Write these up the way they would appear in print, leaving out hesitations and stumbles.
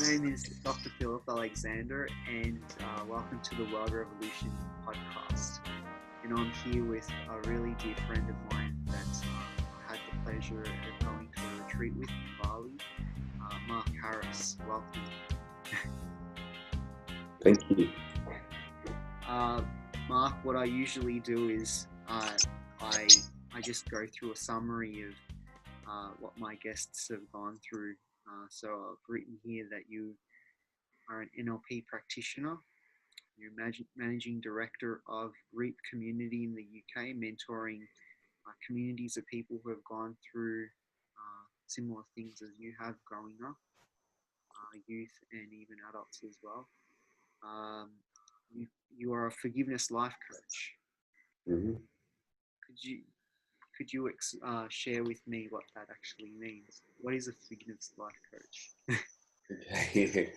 name is Dr. Philip Alexander, and welcome to the World Revolution podcast. And I'm here with a really dear friend of mine that I had the pleasure of going to a retreat with in Bali, Mark Harris. Welcome. Thank you. Mark, what I usually do is I just go through a summary of what my guests have gone through. So I've written here that you are an NLP practitioner. You're managing director of REAP community in the UK, mentoring communities of people who have gone through similar things as you have growing up, youth and even adults as well. You are a forgiveness life coach. Mm-hmm. Could you share with me what that actually means? What is a forgiveness life coach? Okay.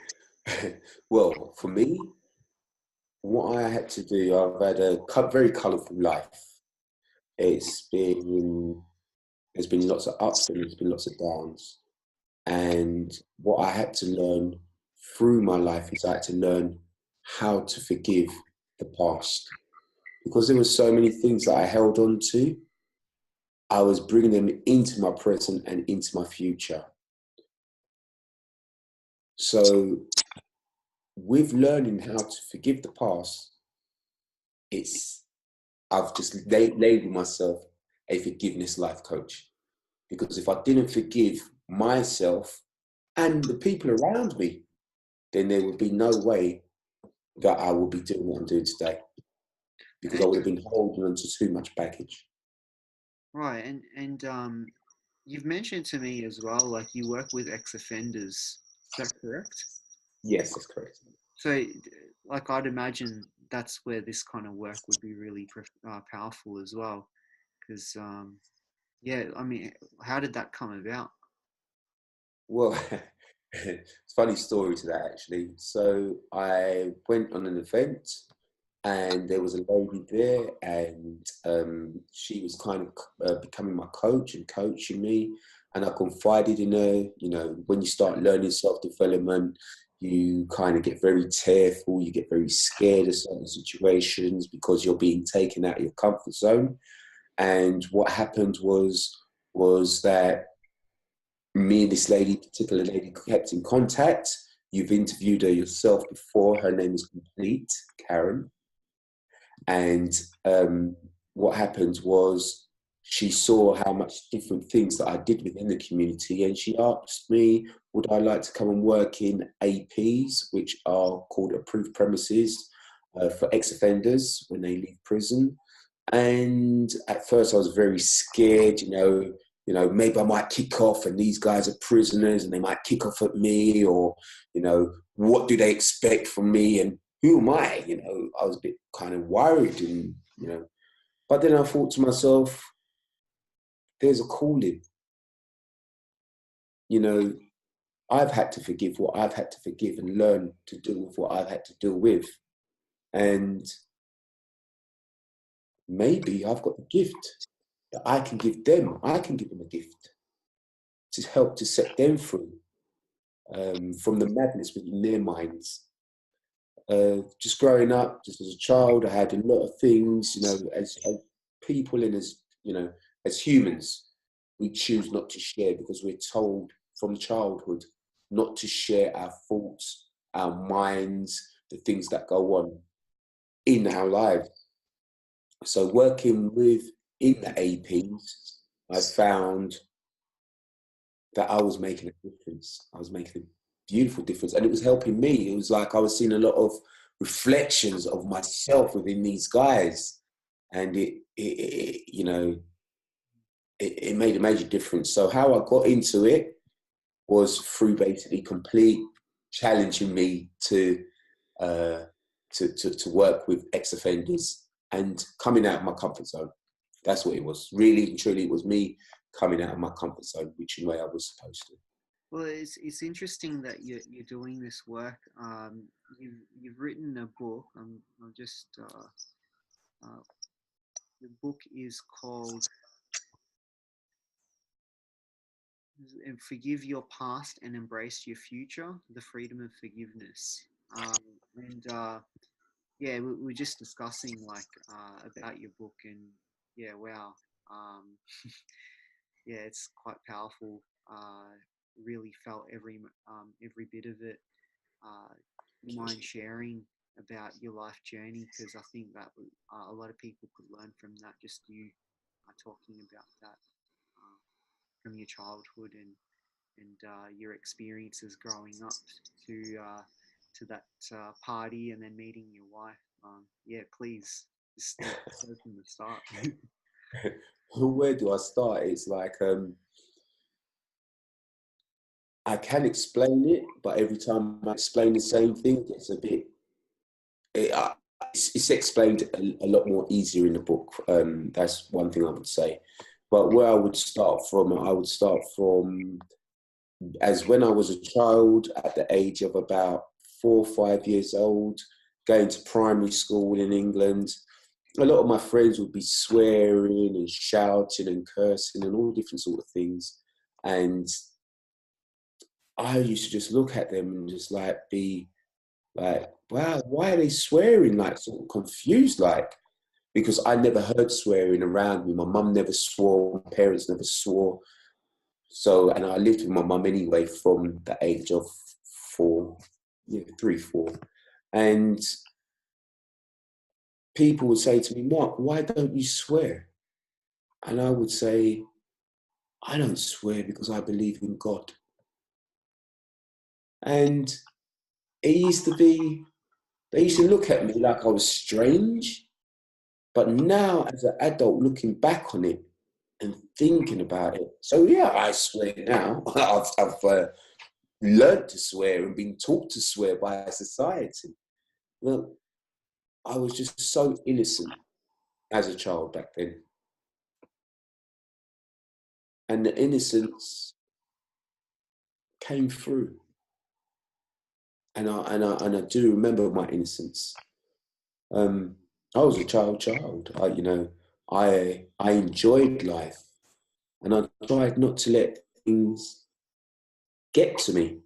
Well, for me, what I had to do, I've had a very colourful life. There's been lots of ups and there's been lots of downs. And what I had to learn through my life is I had to learn how to forgive the past. Because there were so many things that I held on to, I was bringing them into my present and into my future. So with learning how to forgive the past, I've just labeled myself a forgiveness life coach. Because if I didn't forgive myself and the people around me, then there would be no way that I would be doing what I'm doing today. Because I would have been holding on to too much baggage. Right, and you've mentioned to me as well, like you work with ex-offenders. Is that correct? Yes, that's correct. So, like I'd imagine that's where this kind of work would be really powerful as well. Because, yeah, I mean, how did that come about? Well, it's a funny story to that actually. So I went on an event and there was a lady there and she was kind of becoming my coach and coaching me, and I confided in her. You know, when you start learning self-development, you kind of get very tearful, you get very scared of certain situations because you're being taken out of your comfort zone. And what happened was that me and this particular lady, kept in contact. You've interviewed her yourself before. Her name is Complete, Karen. And what happened was she saw how much different things that I did within the community, and she asked me, would I like to come and work in APs, which are called approved premises for ex-offenders when they leave prison. And at first I was very scared, you know, maybe I might kick off and these guys are prisoners and they might kick off at me, or, you know, what do they expect from me and who am I? You know, I was a bit kind of worried and, you know, but then I thought to myself, there's a calling. You know, I've had to forgive what I've had to forgive and learn to deal with what I've had to deal with. And maybe I've got the gift that I can give them. I can give them a gift to help to set them free from the madness within their minds. Just growing up, just as a child, I had a lot of things, you know, as people and as, you know, as humans, we choose not to share because we're told from childhood not to share our thoughts, our minds, the things that go on in our lives. So working in the APs, I found that I was making a difference. I was making a beautiful difference, and it was helping me. It was like I was seeing a lot of reflections of myself within these guys, and it made a major difference. So how I got into it was through basically Complete challenging me to work with ex-offenders and coming out of my comfort zone. That's what it was. Really and truly, it was me coming out of my comfort zone, which in a way I was supposed to. Well, it's interesting that you're doing this work. You've written a book. I'm just the book is called and forgive your past and embrace your future. The freedom of forgiveness. And yeah, we were just discussing like about your book, and yeah, wow, um, yeah, it's quite powerful. Really felt every bit of it. You mind sharing about your life journey? Because I think that a lot of people could learn from that. Just you talking about that from your childhood and your experiences growing up to that party and then meeting your wife. Yeah, please just go from the start. Where do I start? It's like I can explain it, but every time I explain the same thing, it's a bit. It, it's explained a lot more easier in the book. That's one thing I would say. But where I would start from as when I was a child at the age of about 4 or 5 years old, going to primary school in England. A lot of my friends would be swearing and shouting and cursing and all different sort of things. And I used to just look at them and just like be like, wow, why are they swearing? Like sort of confused, like, because I never heard swearing around me. My mum never swore, my parents never swore. So, and I lived with my mum anyway from the age of 4, yeah, 3, 4. And people would say to me, Mark, why don't you swear? And I would say, I don't swear because I believe in God. And it used to be, they used to look at me like I was strange. But now, as an adult, looking back on it and thinking about it, so yeah, I swear now. I've learned to swear and been taught to swear by society. Well, I was just so innocent as a child back then. And the innocence came through. And I do remember my innocence. I was a child. I enjoyed life, and I tried not to let things get to me,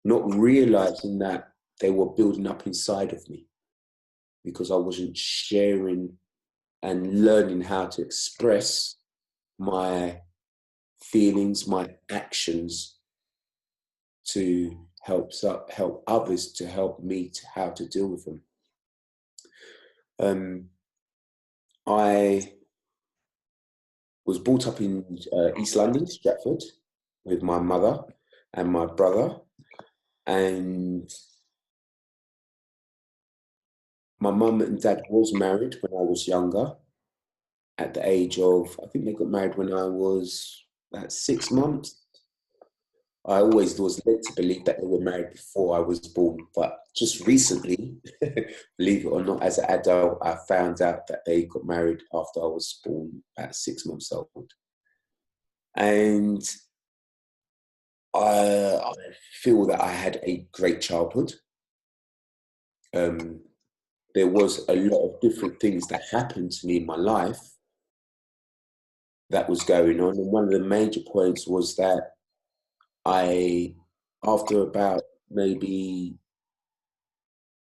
not realizing that they were building up inside of me because I wasn't sharing and learning how to express my feelings, my actions to help others to help me to how to deal with them. I was brought up in East London, Stratford, with my mother and my brother, and my mum and dad was married when I was younger. At the age of, I think they got married when I was about 6 months. I always was led to believe that they were married before I was born, but just recently, believe it or not, as an adult, I found out that they got married after I was born, at 6 months old. And I feel that I had a great childhood. There was a lot of different things that happened to me in my life that was going on. And one of the major points was that after about maybe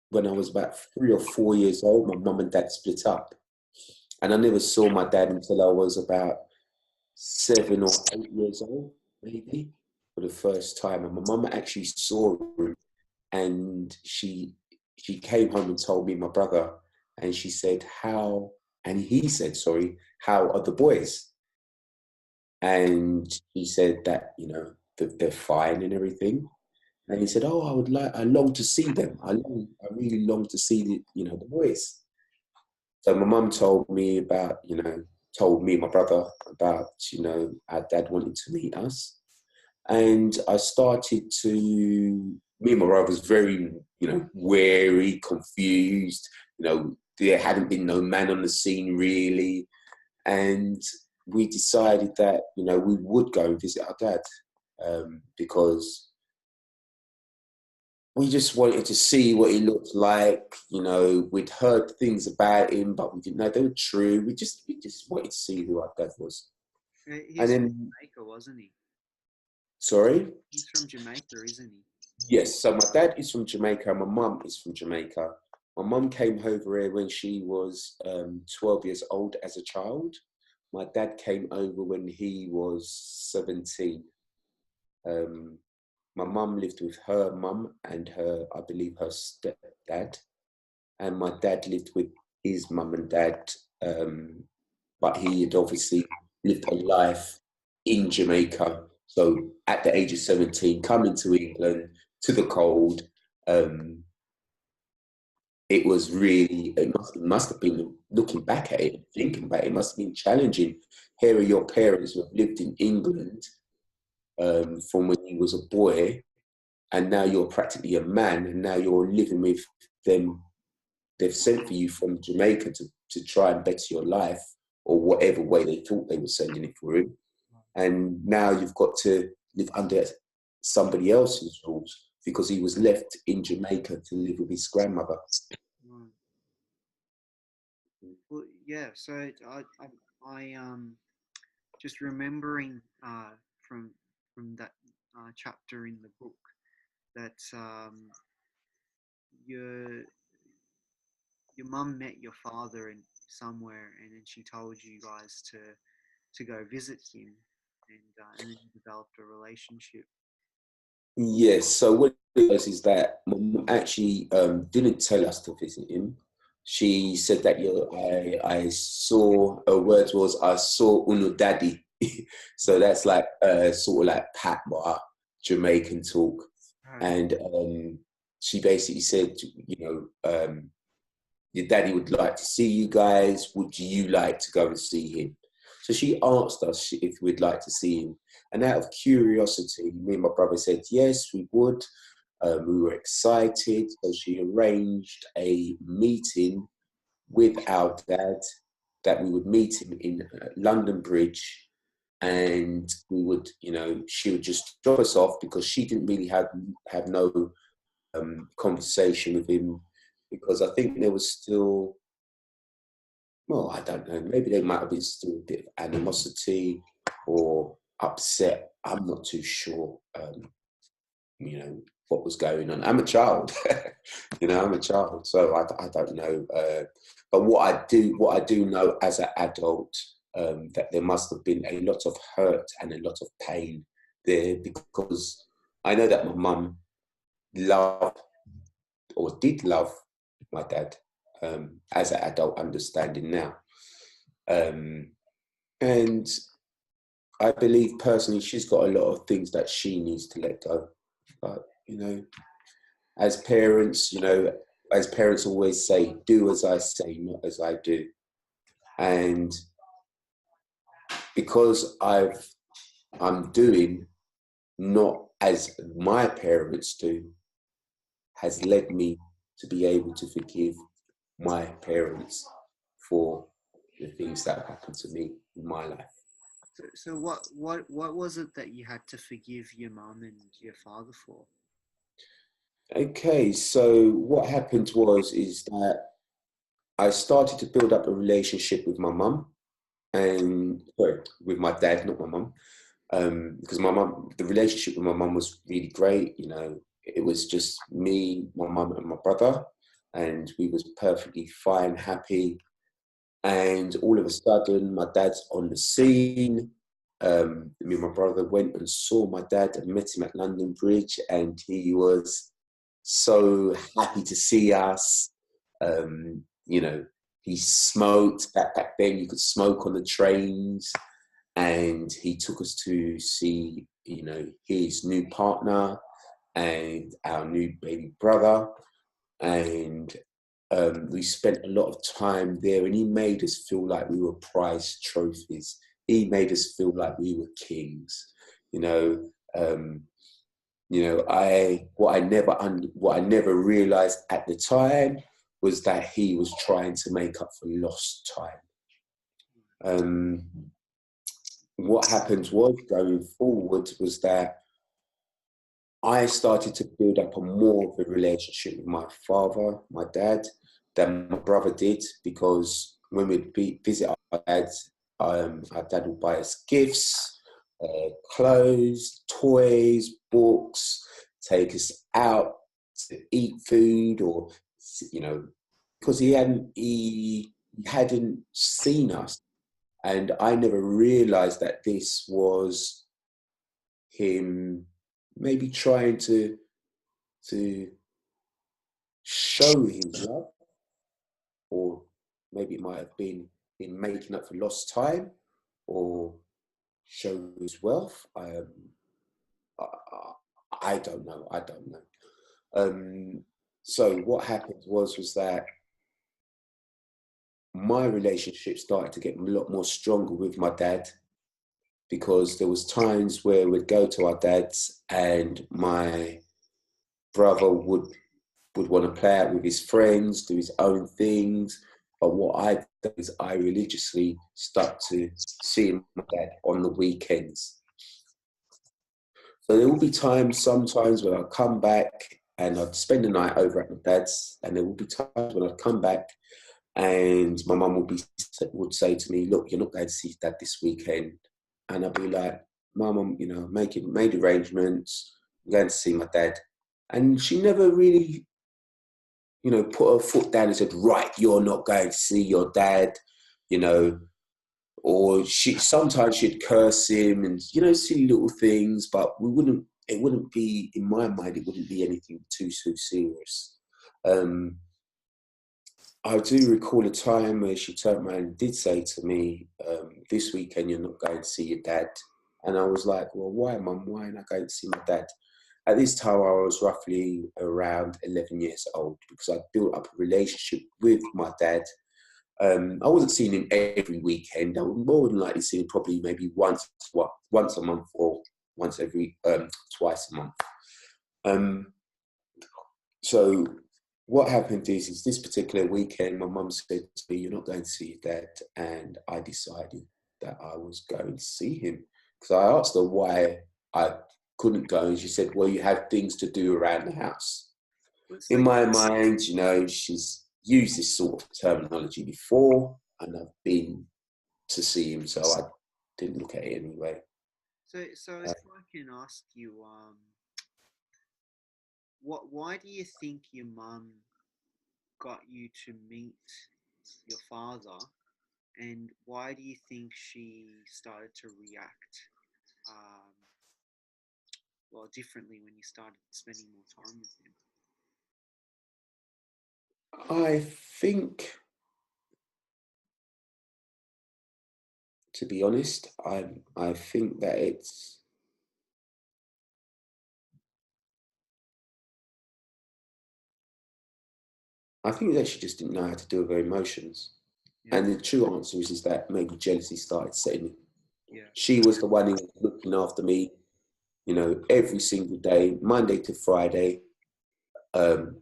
when I was about 3 or 4 years old, my mum and dad split up. And I never saw my dad until I was about 7 or 8 years old, maybe, for the first time. And my mum actually saw him, and she came home and told me, my brother, and she said, and he said, sorry, how are the boys? And he said that, that they're fine and everything. And he said, oh, I long to see them. I really long to see the boys. So my mum told me, my brother about, our dad wanted to meet us. And I started me and my brother was very, wary, confused. There hadn't been no man on the scene really. And we decided that, we would go and visit our dad because we just wanted to see what he looked like. We'd heard things about him, but we didn't know they were true. We just wanted to see who our dad was. He's And from then, Jamaica, wasn't he? Sorry? He's from Jamaica, isn't he? Yes, so my dad is from Jamaica and my mum is from Jamaica. My mum came over here when she was 12 years old as a child. My dad came over when he was 17. Um, my mum lived with her mum and her, I believe, her stepdad. And my dad lived with his mum and dad, but he had obviously lived a life in Jamaica. So at the age of 17, coming to England, to the cold, um, it was really, it must have been, looking back at it, thinking about it, it must have been challenging. Here are your parents who have lived in England from when you was a boy, and now you're practically a man, and now you're living with them. They've sent for you from Jamaica to try and better your life, or whatever way they thought they were sending it for him. And now you've got to live under somebody else's rules because he was left in Jamaica to live with his grandmother. Right. Well, yeah. So just remembering from that chapter in the book that your your mum met your father in somewhere, and then she told you guys to go visit him, and then you developed a relationship. Yes, so what it was is that my mum actually didn't tell us to visit him. She said that I saw, her words was, I saw Unu Daddy. So that's like sort of like Patma, Jamaican talk. Right. And she basically said, your daddy would like to see you guys. Would you like to go and see him? So she asked us if we'd like to see him. And out of curiosity, me and my brother said, yes, we would. We were excited. So she arranged a meeting with our dad that we would meet him in London Bridge. And we would, she would just drop us off because she didn't really have no conversation with him, because I think there was still, well, I don't know, maybe there might have been still a bit of animosity or upset. I'm not too sure, what was going on. I'm a child, I'm a child, so I don't know. But what I do know as an adult, that there must have been a lot of hurt and a lot of pain there, because I know that my mum loved or did love my dad, as an adult understanding now. Um, and I believe personally she's got a lot of things that she needs to let go. But, as parents, as parents always say, do as I say, not as I do. And because I'm doing not as my parents do, has led me to be able to forgive my parents for the things that have happened to me in my life. So what was it that you had to forgive your mum and your father for? Okay, so what happened is that I started to build up a relationship with my mum, and sorry, with my dad, not my mum, because my mum, the relationship with my mum was really great. It was just me, my mum, and my brother, and we was perfectly fine, happy. And all of a sudden, my dad's on the scene. Me and my brother went and saw my dad and met him at London Bridge, and he was so happy to see us. He smoked. Back then, you could smoke on the trains, and he took us to see, his new partner and our new baby brother, and we spent a lot of time there, and he made us feel like we were prize trophies. He made us feel like we were kings. You know, um, what I never realized at the time was that he was trying to make up for lost time. What happened was, going forward, was that I started to build up a more of a relationship with my father, my dad, than my brother did, because when we'd visit our dad would buy us gifts. clothes, toys, books, take us out to eat food, or you know, because he hadn't seen us, and I never realised that this was him maybe trying to show his love, or maybe it might have been in making up for lost time, or show his wealth. I, I don't know. I don't know. So what happened was that my relationship started to get a lot more stronger with my dad, because there was times where we'd go to our dad's and my brother would want to play out with his friends, do his own things. But what I did is I religiously stuck to seeing my dad on the weekends. So there will be times, sometimes, when I'd come back and I'd spend the night over at my dad's, and there will be times when I'd come back and my mum would say to me, "Look, you're not going to see dad this weekend." And I'd be like, "Mum, made arrangements. I'm going to see my dad." And she never really, put her foot down and said, "Right, you're not going to see your dad," you know. Or sometimes she'd curse him and, silly little things, but it wouldn't be, in my mind, it wouldn't be anything too serious. I do recall a time where she turned around and did say to me, "This weekend you're not going to see your dad." And I was like, "Well, why, Mum? Why am I going to see my dad?" At this time, I was roughly around 11 years old, because I built up a relationship with my dad. I wasn't seeing him every weekend. I would more than likely see him probably maybe once a month, or twice a month. So what happened is this particular weekend, my mum said to me, "You're not going to see your dad," and I decided that I was going to see him, because I asked her why I couldn't go, and she said, "Well, you have things to do around the house." So In my mind, she's used this sort of terminology before, and I've been to see him, so I didn't look at it anyway. so if I can ask you, why do you think your mum got you to meet your father, and why do you think she started to react, um, well, differently when you started spending more time with him? I think, to be honest, I think that I think that she just didn't know how to deal with her emotions. Yeah, And the true answer is that maybe jealousy started setting in. yeah, She was the one who was looking after me, every single day, Monday to Friday,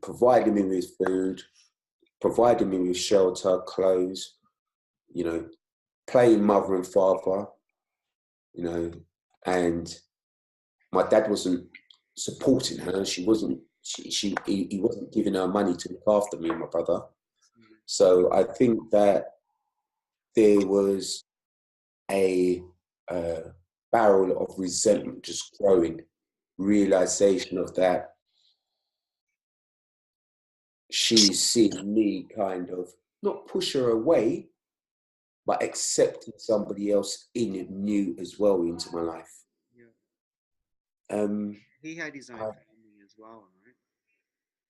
providing me with food, providing me with shelter, clothes, you know, playing mother and father, you know, and my dad wasn't supporting her. He wasn't giving her money to look after me and my brother. yeah, So I think that there was a barrel of resentment just growing, realization of that she's seeing me kind of not push her away, but accepting somebody else in it new as well into my life. yeah. Um, He had his own I, family as well, right?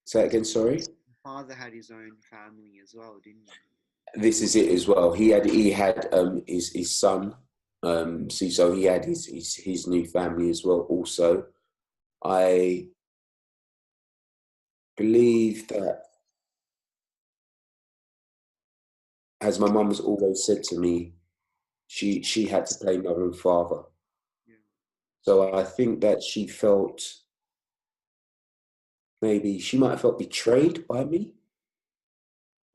say that again, sorry. Your father had his own family as well, didn't he? This is it as well. He had his son. So he had his new family as well. Also, I believe that, as my mum has always said to me, she had to play mother and father. Yeah, So I think that she felt, maybe she might have felt betrayed by me,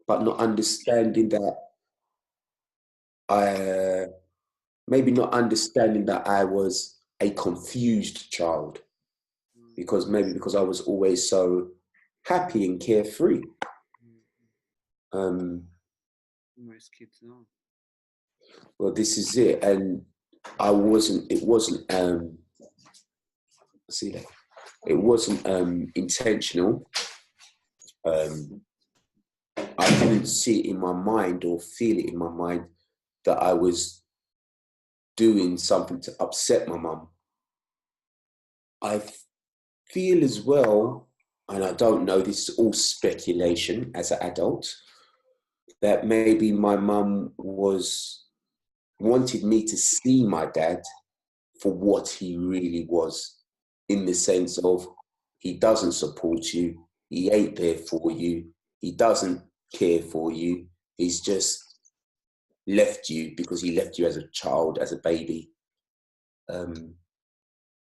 but not understanding that I maybe not understanding that I was a confused child, mm, because I was always so happy and carefree. mm, Um, most kids are. well, this is it, and it wasn't, see that, it wasn't intentional. Um, I didn't see it in my mind or feel it in my mind that I was doing something to upset my mum. I feel as well, and I don't know, this is all speculation as an adult, that maybe my mum wanted me to see my dad for what he really was, in the sense of he doesn't support you, he ain't there for you, he doesn't care for you, he's just left you because he left you as a child, as a baby.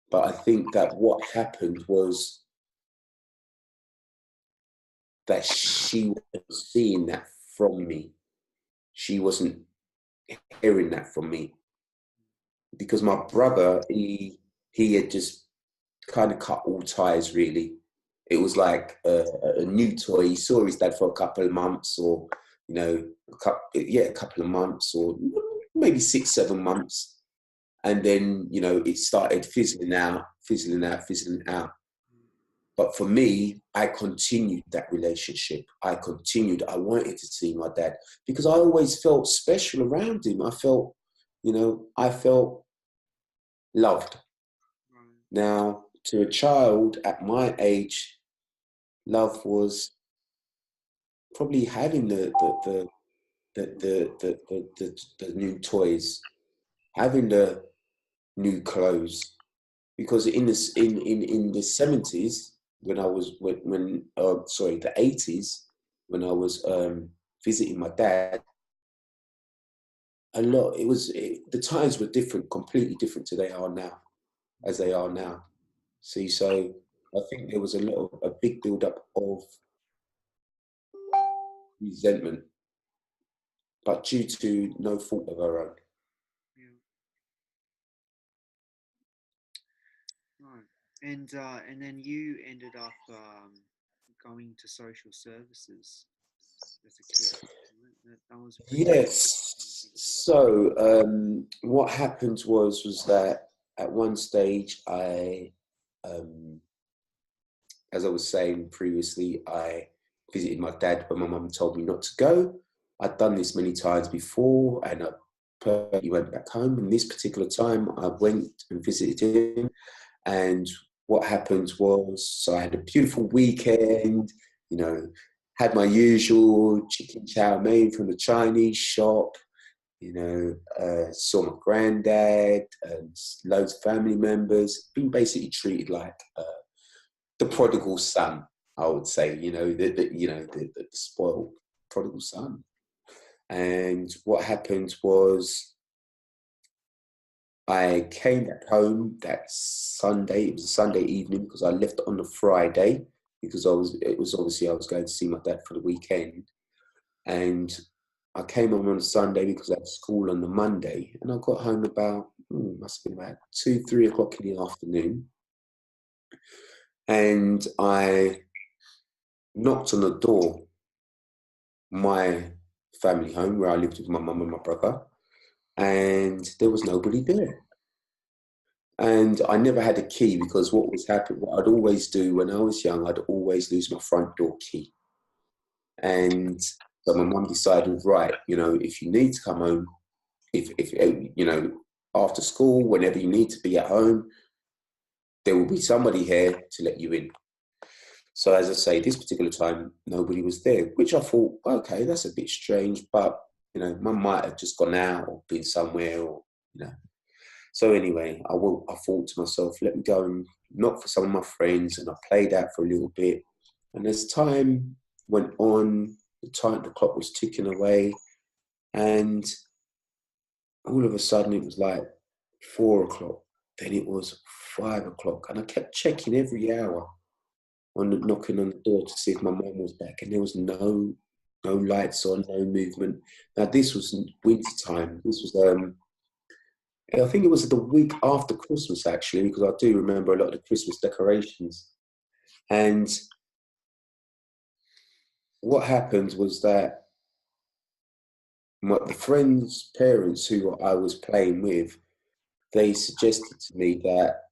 But I think that what happened was that she wasn't seeing that from me. She wasn't hearing that from me. Because my brother, he had just kind of cut all ties, really. It was like a new toy. He saw his dad for a couple of months, or, you know, a couple of months, or maybe 6, 7 months. And then, you know, it started fizzling out, fizzling out, fizzling out. But for me, I continued that relationship. I wanted to see my dad because I always felt special around him. I felt, you know, I felt loved. Now, to a child at my age, love was probably having the new toys, having the new clothes. Because in the 70s, when I was the 80s, when I was visiting my dad, the times were different, completely different to as they are now. See, so I think there was a big build up of resentment, but due to no fault of her own. Yeah. Right. And then you ended up going to social services as a kid. Right? That was a pretty Yes. big deal. So what happened was that at one stage um, as I was saying previously, I visited my dad when my mum told me not to go. I'd done this many times before, and he went back home. And this particular time, I went and visited him. And what happened was, so I had a beautiful weekend, you know, had my usual chicken chow mein from the Chinese shop, you know, saw my granddad and loads of family members, been basically treated like the prodigal son, I would say, you know, the spoiled prodigal son. And what happened was I came back home that Sunday. It was a Sunday evening because I left on the Friday because it was obviously I was going to see my dad for the weekend. And I came home on a Sunday because I had school on the Monday. And I got home about, must have been about 2, 3 o'clock in the afternoon. And I knocked on the door, my family home where I lived with my mum and my brother, and there was nobody there. And I never had a key because what I'd always do when I was young, I'd always lose my front door key. And so my mum decided, right, you know, if you need to come home, if you know, after school, whenever you need to be at home, there will be somebody here to let you in. So as I say, this particular time, nobody was there, which I thought, okay, that's a bit strange, but, you know, mum might have just gone out or been somewhere or, you know. So anyway, I thought to myself, let me go and knock for some of my friends, and I played out for a little bit. And as time went on, the clock was ticking away, and all of a sudden it was like 4 o'clock, then it was 5 o'clock, and I kept checking every hour knocking on the door to see if my mum was back, and there was no lights on, no movement. Now this was winter time. This was I think it was the week after Christmas actually, because I do remember a lot of the Christmas decorations. And what happened was that the friends' parents who I was playing with, they suggested to me that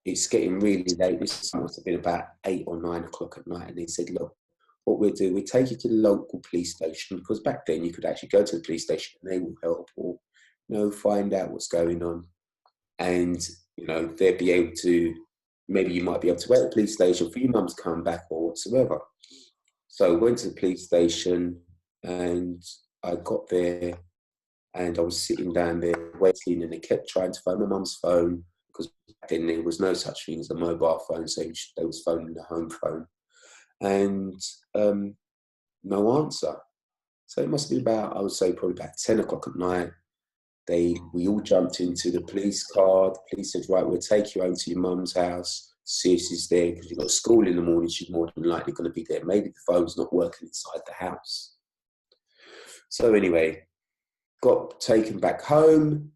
it's getting really late. This must have been about 8 or 9 o'clock at night. And they said, look, what we'll do, we'll take you to the local police station, because back then you could actually go to the police station and they will help, or, find out what's going on. And, they'd be able to, maybe you might be able to wait at the police station for your mum to come back or whatsoever. So I went to the police station and I got there and I was sitting down there waiting, and they kept trying to phone my mum's phone, because back then there was no such thing as a mobile phone, so they was phoning the home phone, and no answer. So it must be about, I would say, probably about 10 o'clock at night. We all jumped into the police car. The police said, right, we'll take you home to your mum's house, see if she's there, because you've got school in the morning, she's more than likely going to be there. Maybe the phone's not working inside the house. So anyway, got taken back home,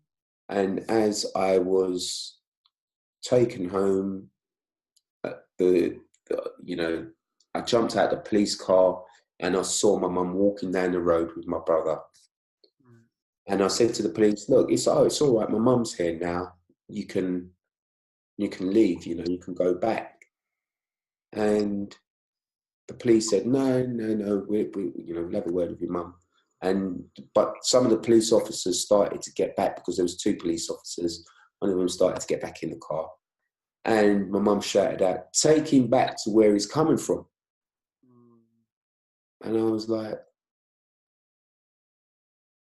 and as I was taken home, I jumped out the police car and I saw my mum walking down the road with my brother. And I said to the police, look, it's all right, my mum's here now. You can leave, you can go back. And the police said, no, we'll have a word with your mum. But some of the police officers started to get back, because there was 2 police officers. One of them started to get back in the car. And my mum shouted out, take him back to where he's coming from. And I was like,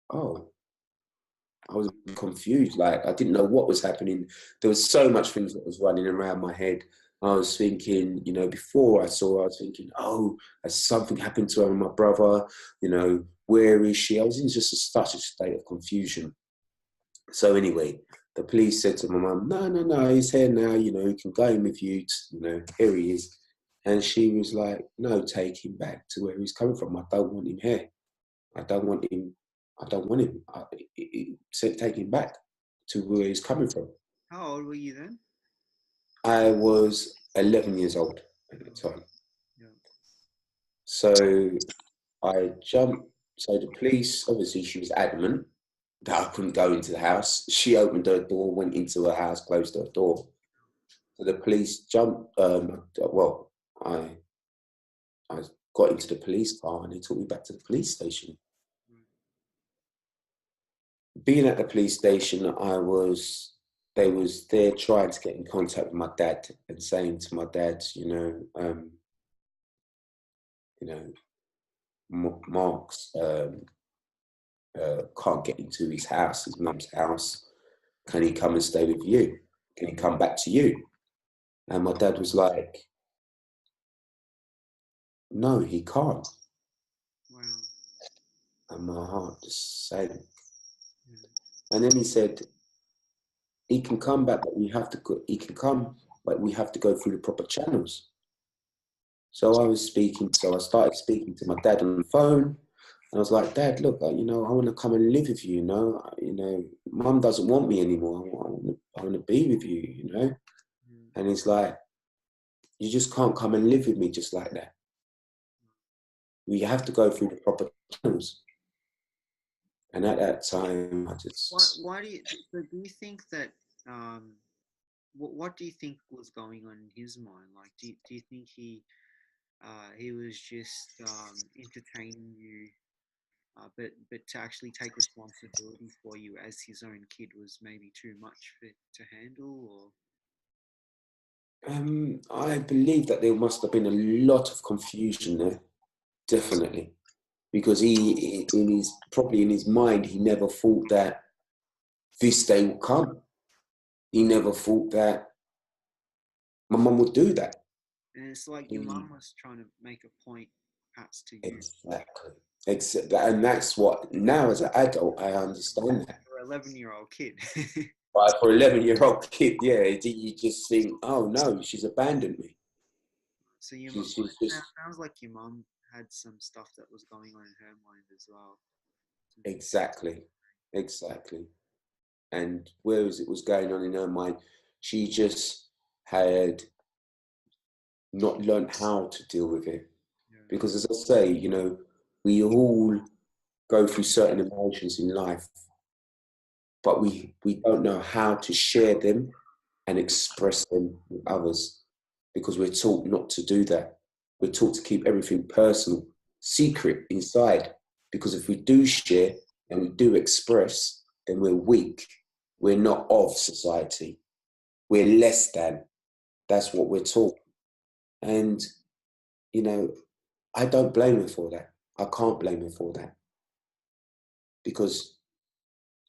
oh. I was confused. Like, I didn't know what was happening. There was so much things that was running around my head. I was thinking, before I saw her, I was thinking, oh, has something happened to her and my brother? Where is she? I was in just such a state of confusion. So anyway, the police said to my mum, no, he's here now, he can go in with you, here he is. And she was like, no, take him back to where he's coming from. I don't want him here. I don't want him. Take him back to where he's coming from. How old were you then? I was 11 years old at the time. Yeah. So I jumped. So the police, obviously, she was adamant that I couldn't go into the house. She opened her door, went into her house, closed her door. So the police jumped. I got into the police car and they took me back to the police station. Being at the police station, they was there trying to get in contact with my dad and saying to my dad, Mark's can't get into his house, his mum's house. Can he come and stay with you? Can he come back to you? And my dad was like, no, he can't. Wow. And my heart just sank. And then he said, he can come back, but we have to go. He can come, but we have to go through the proper channels. So I started speaking to my dad on the phone. And I was like, Dad, look, I want to come and live with you, Mum doesn't want me anymore. I want to be with you, And he's like, you just can't come and live with me just like that. We have to go through the proper channels. And at that time, I just... Why do you think that, what do you think was going on in his mind? Like, do you think he was just entertaining you, but to actually take responsibility for you as his own kid was maybe too much to handle, or? I believe that there must have been a lot of confusion there, definitely. Because he, probably in his mind, he never thought that this day would come. He never thought that my mum would do that. And it's like your mum was trying to make a point, perhaps, to you. Exactly. And that's what, now as an adult, I understand that. For an 11-year-old kid. But for an 11-year-old kid, yeah, you just think, oh no, she's abandoned me. So sounds like your mum had some stuff that was going on in her mind as well. Exactly. And whereas it was going on in her mind, she just had not learned how to deal with it. Yeah. Because as I say, we all go through certain emotions in life. but we don't know how to share them and express them with others because we're taught not to do that. We're taught to keep everything personal, secret inside, because if we do share and we do express, then we're weak. We're not of society. We're less than. That's what we're taught. And, you know, I don't blame her for that. I can't blame her for that because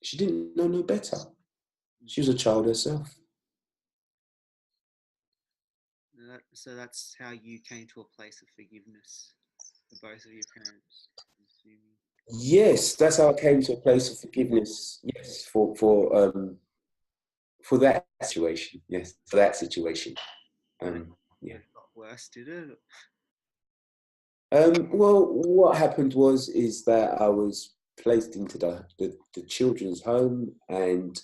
she didn't know no better. She was a child herself. So that's how you came to a place of forgiveness for both of your parents, I'm assuming. Yes, that's how I came to a place of forgiveness. Yes, for that situation. Yes, for that situation. But Yeah. it got worse, did it? Well, what happened is that I was placed into the children's home, and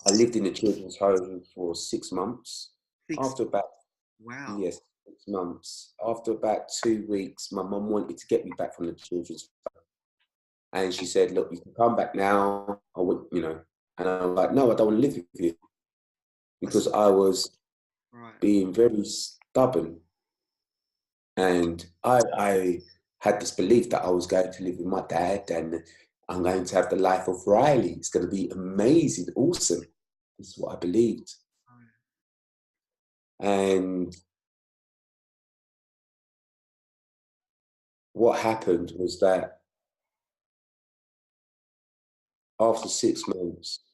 I lived in the children's home for 6 months. Six. After about Wow. Yes, 6 months. After about 2 weeks, my mum wanted to get me back from the children's, and she said, "Look, you can come back now. I would, you know." And I was like, "No, I don't want to live with you," That's because I was right. being very stubborn, and I had this belief that I was going to live with my dad, and I'm going to have the life of Riley. It's going to be amazing, awesome. This is what I believed, Right. and what happened was that after 6 months,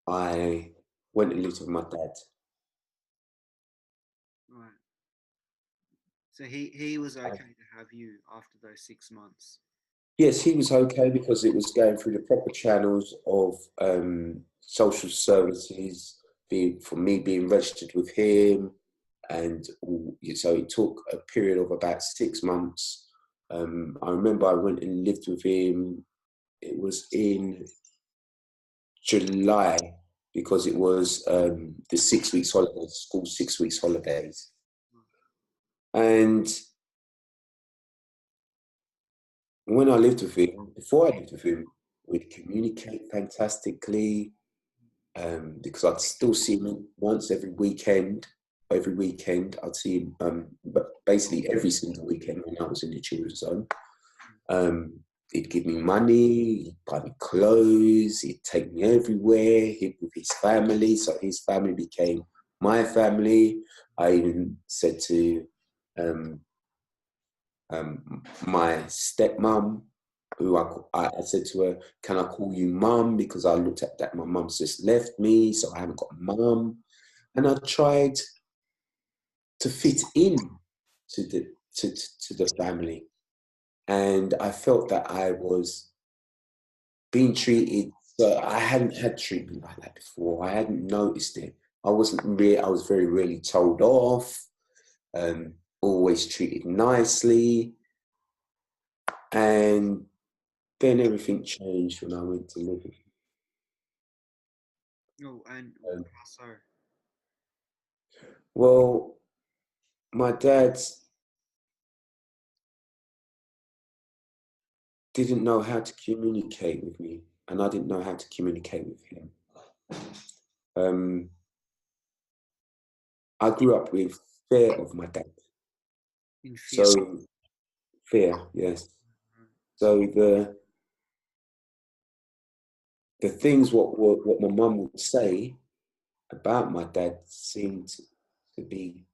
I went and lived with my dad. Right. So he was And okay to have you after those 6 months. yes, he was okay because it was going through the proper channels of social services, for me being registered with him. And so it took a period of about 6 months. I remember I went and lived with him. It was in July because it was the 6 weeks holidays, school 6 weeks holidays. And when I lived with him, before I lived with him, we'd communicate fantastically because I'd still see him once every weekend. Every weekend, I'd see him, but basically every single weekend when I was in the children's home. He'd give me money, he'd buy me clothes, he'd take me everywhere, he'd with his family, so his family became my family. I even said to um, my stepmom, who I said to her, "Can I call you mum?" Because I looked at that my mum's just left me, so I haven't got a mum, and I tried to fit in to the family, and I felt that I was being treated. So I hadn't had treatment like that before. I hadn't noticed it. I wasn't really. I was very rarely told off. Always treated nicely, and then everything changed when I went to live with Oh, and him. how so? Well, my dad didn't know how to communicate with me, and I didn't know how to communicate with him. Um, I grew up with fear of my dad. In fear. So fear, yes. Right. So the things what my mum would say about my dad seemed to be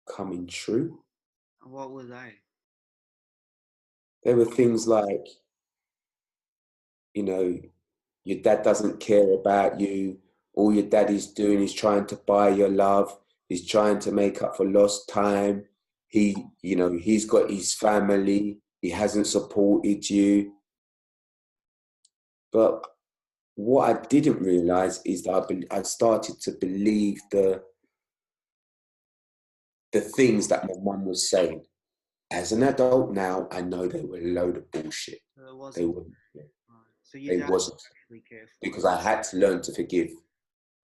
coming true. What were they? There were things like, you know, your dad doesn't care about you. All your daddy's doing is trying to buy your love. He's trying to make up for lost time. He's got his family. He hasn't supported you. But what I didn't realize is that I started to believe the things that my mum was saying. As an adult now, I know they were a load of bullshit. So it They wasn't. weren't. Right. So your They dad wasn't actually care for because you, I had to learn to forgive.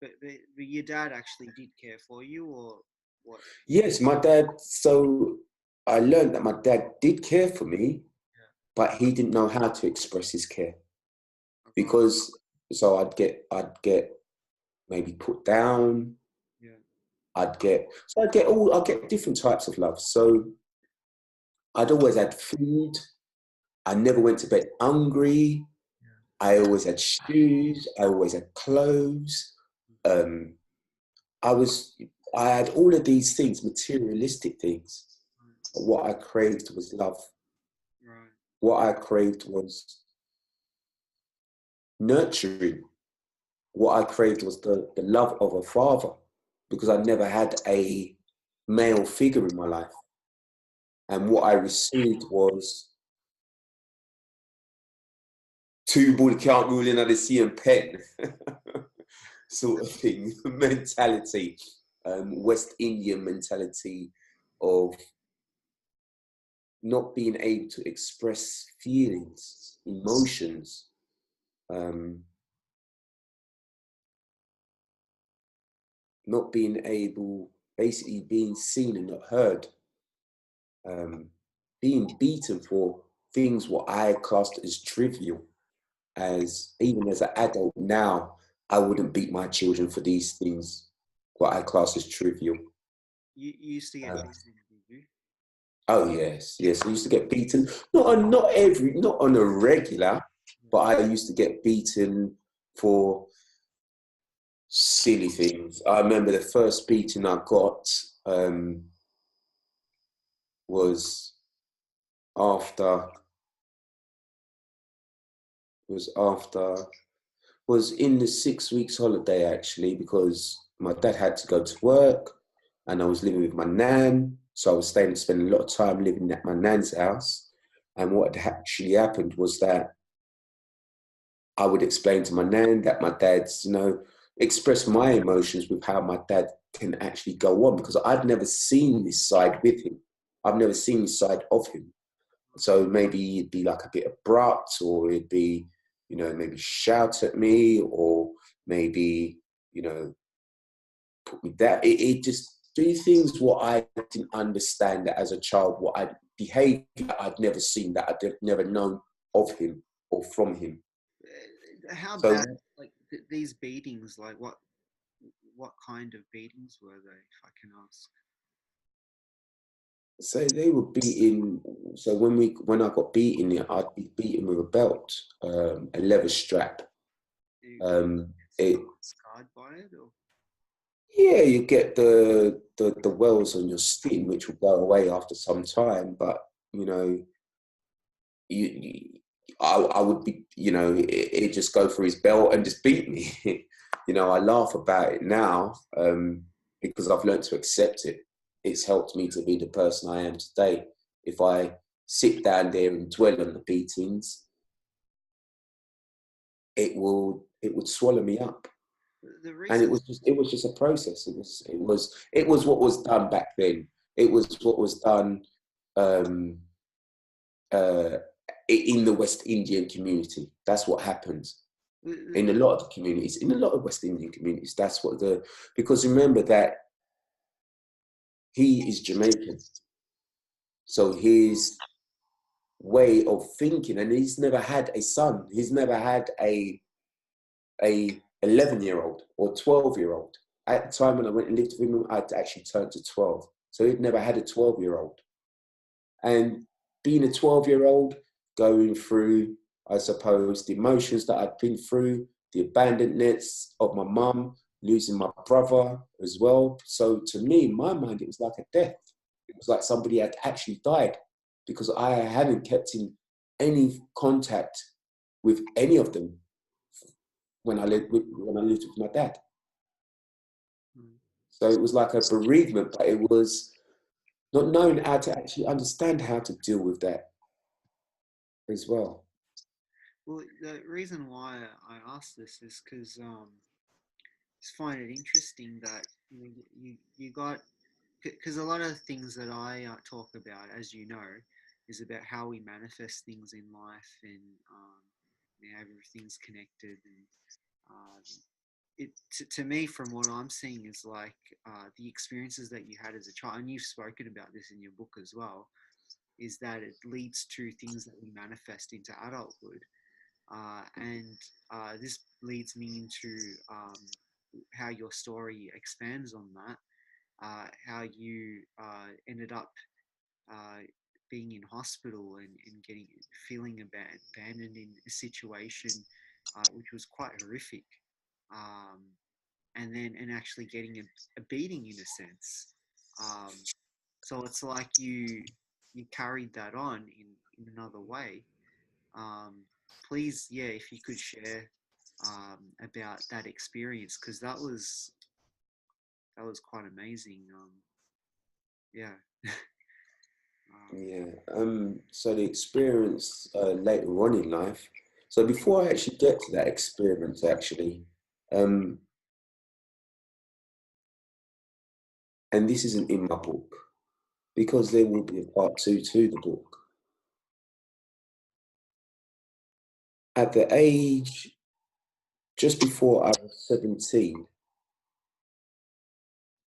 but your dad actually did care for you, or what? Yes, my dad. So I learned that my dad did care for me, but he didn't know how to express his care Right. because so I'd get maybe put down. Yeah. I'd get different types of love. So I'd always had food. I never went to bed hungry. Yeah. I always had shoes. I always had clothes. Um, I was, I had all of these things, materialistic things. Right. But what I craved was love. Right. What I craved was nurturing. What I craved was the love of a father because I never had a male figure in my life. And what I received was two ball can't rule in the sea and pen sort of thing, mentality, West Indian mentality of not being able to express feelings, emotions, um, not being able, basically being seen and not heard, um, being beaten for things what I classed as trivial. As even as an adult now, I wouldn't beat my children for these things what I class as trivial. You used to get Um, beaten, did you? oh yes, yes. I used to get beaten, not on a regular, but I used to get beaten for silly things. I remember the first beating I got was after was after was in the 6 weeks holiday actually because my dad had to go to work and I was living with my nan. So I was spending a lot of time living at my nan's house. And what had actually happened was that I would explain to my nan that my dad's, express my emotions with how my dad can actually go on because I'd never seen this side with him. I've never seen this side of him. So maybe it'd be like a bit abrupt, or it'd be, maybe shout at me, or maybe, put me down. It just do things what I didn't understand that as a child, what I behaved I'd never seen, that I'd never known of him or from him. How So, bad? Like these beatings? Like what kind of beatings were they, if I can ask? so they were beating. So when I got beaten, I'd be beaten with a belt, a leather strap. Did you Um, get it scarred by it, or? Yeah, you get the wells on your skin, which will go away after some time. But you know, you I would be, it just go for his belt and just beat me. I laugh about it now because I've learned to accept it. It's helped me to be the person I am today. If I sit down there and dwell on the beatings, it would swallow me up. The And reason, it was just a process. It was what was done back then. It was what was done um, uh, in the West Indian community. That's what happens the, in a lot of communities, in a lot of West Indian communities. That's what because remember that he is Jamaican, so his way of thinking, and he's never had a son. He's never had a 11-year-old or 12-year-old. At the time when I went and lived with him, I'd actually turned to 12. So he'd never had a 12-year-old. And being a 12-year-old, going through, I suppose, the emotions that I'd been through, the abandonedness of my mum, losing my brother as well. So to me, in my mind, it was like a death. It was like somebody had actually died because I hadn't kept in any contact with any of them when I lived with my dad. mm, So it was like a bereavement, but it was not knowing how to actually understand how to deal with that as well. well, the reason why I asked this is because just find it interesting that you got, because a lot of things that I talk about, as you know, is about how we manifest things in life, and everything's connected. And um, to me, from what I'm seeing, is like the experiences that you had as a child, and you've spoken about this in your book as well. is that it leads to things that we manifest into adulthood. And this leads me into how your story expands on that, how you ended up uh, being in hospital and getting feeling abandoned in a situation which was quite horrific, um, and actually getting a beating in a sense. Um, so it's like you carried that on in another way. Um, Please, yeah, if you could share about that experience, because that was quite amazing. Yeah. um, Yeah. So the experience later on in life. So before I actually get to that experience, actually, um, and this isn't in my book because there will be a part two to the book. At the age just before I was 17,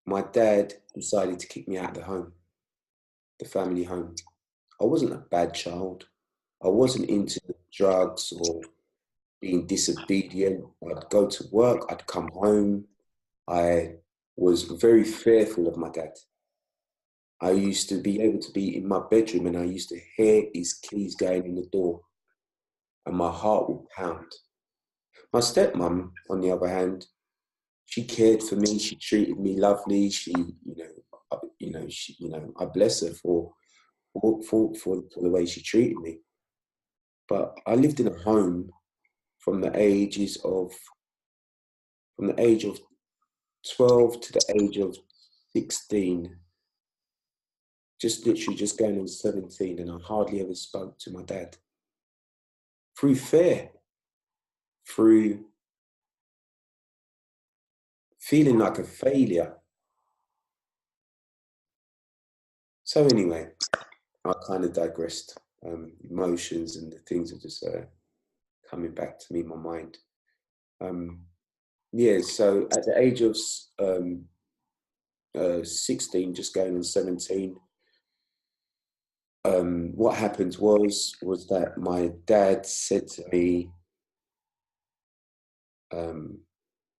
my dad decided to kick me out of the home, the family home. I wasn't a bad child. I wasn't into drugs or being disobedient. I'd go to work, I'd come home. I was very fearful of my dad. I used to be able to be in my bedroom and I used to hear his keys going in the door and my heart would pound. My stepmom, on the other hand, she cared for me. She treated me lovely. I bless her for the way she treated me. But I lived in a home from the ages of from the age of 12 to the age of 16, just literally just going on 17, and I hardly ever spoke to my dad. Through fear, through feeling like a failure. So anyway, I kind of digressed. Emotions and the things are just coming back to me in my mind. Um, yeah, so at the age of 16, just going on 17, what happened was that my dad said to me um,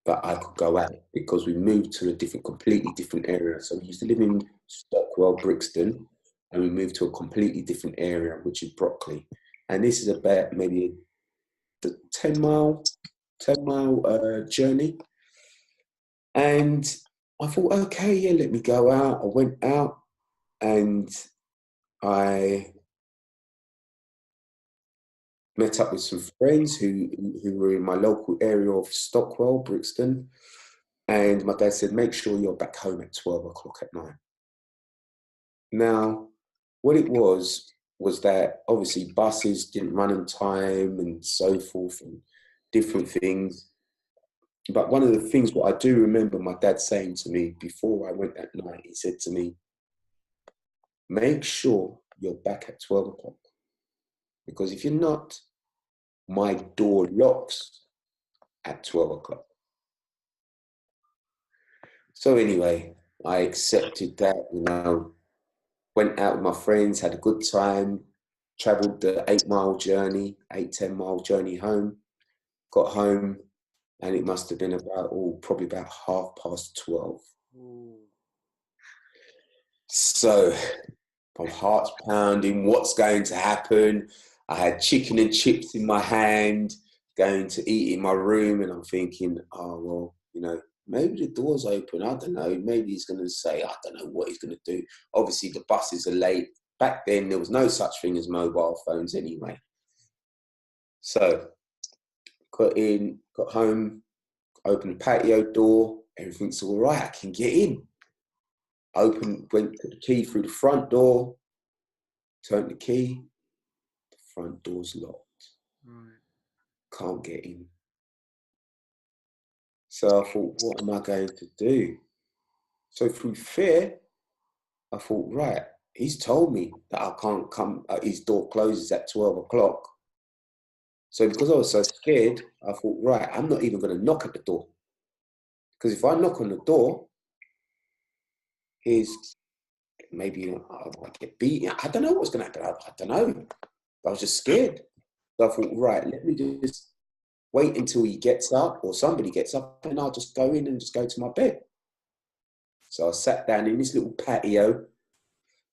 that I could go out because we moved to a completely different area. So we used to live in Stockwell, Brixton, and we moved to a completely different area, which is Brockley. And this is about maybe a 10 mile journey. And I thought, okay, yeah, let me go out. I went out and I met up with some friends who were in my local area of Stockwell, Brixton. And my dad said, make sure you're back home at 12 o'clock at night. Now, what it was that obviously buses didn't run on time and so forth and different things. But one of the things what I do remember my dad saying to me before I went that night, he said to me, make sure you're back at 12 o'clock. Because if you're not, my door locks at 12 o'clock. So anyway, I accepted that, went out with my friends, had a good time, traveled the 8 mile journey, 10 mile journey home, got home, and it must have been probably about 12:30. Ooh. So my heart's pounding, what's going to happen? I had chicken and chips in my hand, going to eat in my room, and I'm thinking, oh, well, maybe the door's open. I don't know. Maybe he's going to say, I don't know what he's going to do. Obviously, the buses are late. Back then, there was no such thing as mobile phones anyway. So, got home, opened the patio door. Everything's all right. I can get in. Put the key through the front door, turned the key. The front door's locked. Right. Can't get in. So I thought, what am I going to do? So through fear, I thought, right, he's told me that I can't come, his door closes at 12 o'clock. So because I was so scared, I thought, right, I'm not even going to knock at the door. Because if I knock on the door, maybe I might get beaten. I don't know what's going to happen. I don't know. I was just scared. So I thought, right, let me just wait until he gets up or somebody gets up, and I'll just go in and just go to my bed. So I sat down in this little patio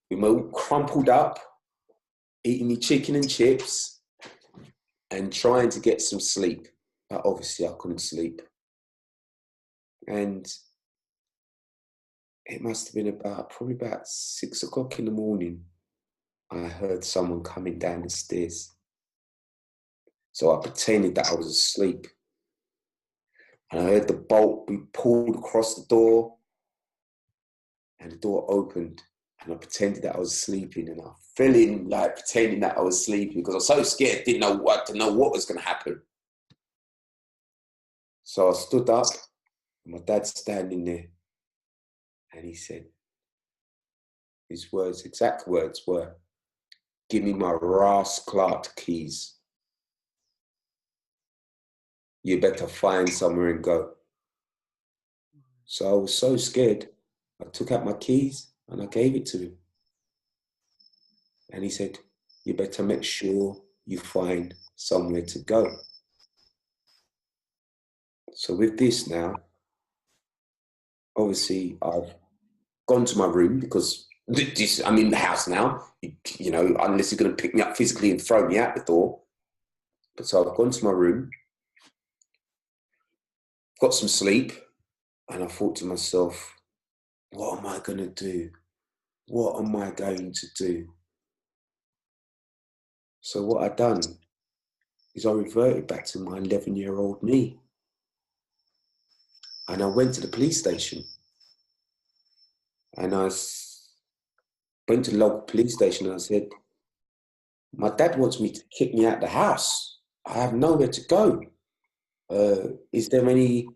with my all crumpled up, eating me chicken and chips and trying to get some sleep. But obviously I couldn't sleep. And it must have been probably about 6 o'clock in the morning. I heard someone coming down the stairs. So I pretended that I was asleep. And I heard the bolt be pulled across the door, and the door opened. And I pretended that I was sleeping, and I fell in like pretending that I was sleeping because I was so scared, didn't know what was going to happen. So I stood up, and my dad's standing there, and he said, his exact words were, "Give me my rascal keys. You better find somewhere and go." So I was so scared. I took out my keys and I gave it to him. And he said, "You better make sure you find somewhere to go." So with this now, obviously I've gone to my room because I'm in the house now, you know, unless you're going to pick me up physically and throw me out the door. But so I've gone to my room, got some sleep, and I thought to myself, what am I going to do? What am I going to do? So what I done is I reverted back to my 11-year-old me. And I went to the police station. And went to the local police station and I said, "My dad wants me to kick me out of the house. I have nowhere to go. Is there any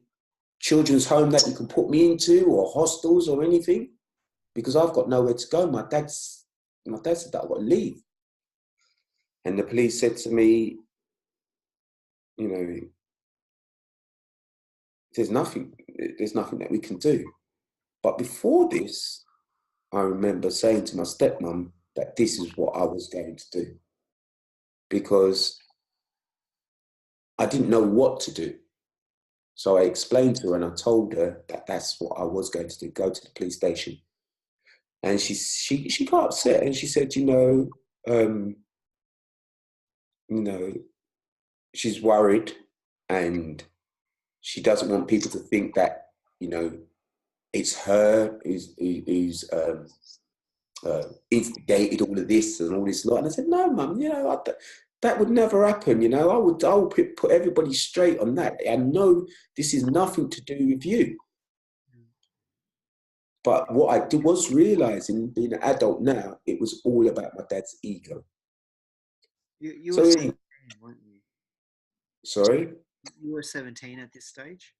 children's home that you can put me into, or hostels or anything? Because I've got nowhere to go. My dad said that I've got to leave." And the police said to me, you know, there's nothing that we can do. But before this, I remember saying to my stepmom that this is what I was going to do, because I didn't know what to do. So I explained to her and I told her that that's what I was going to do, go to the police station. And she got upset and she said, you know, she's worried and she doesn't want people to think that, you know, it's her who's instigated all of this and all this lot. And I said, "No, Mum, you know, that would never happen. You know, I would put everybody straight on that. I know this is nothing to do with you." But what I did was realizing, being an adult now, it was all about my dad's ego. You So were 17, weren't you? sorry? You were 17 at this stage?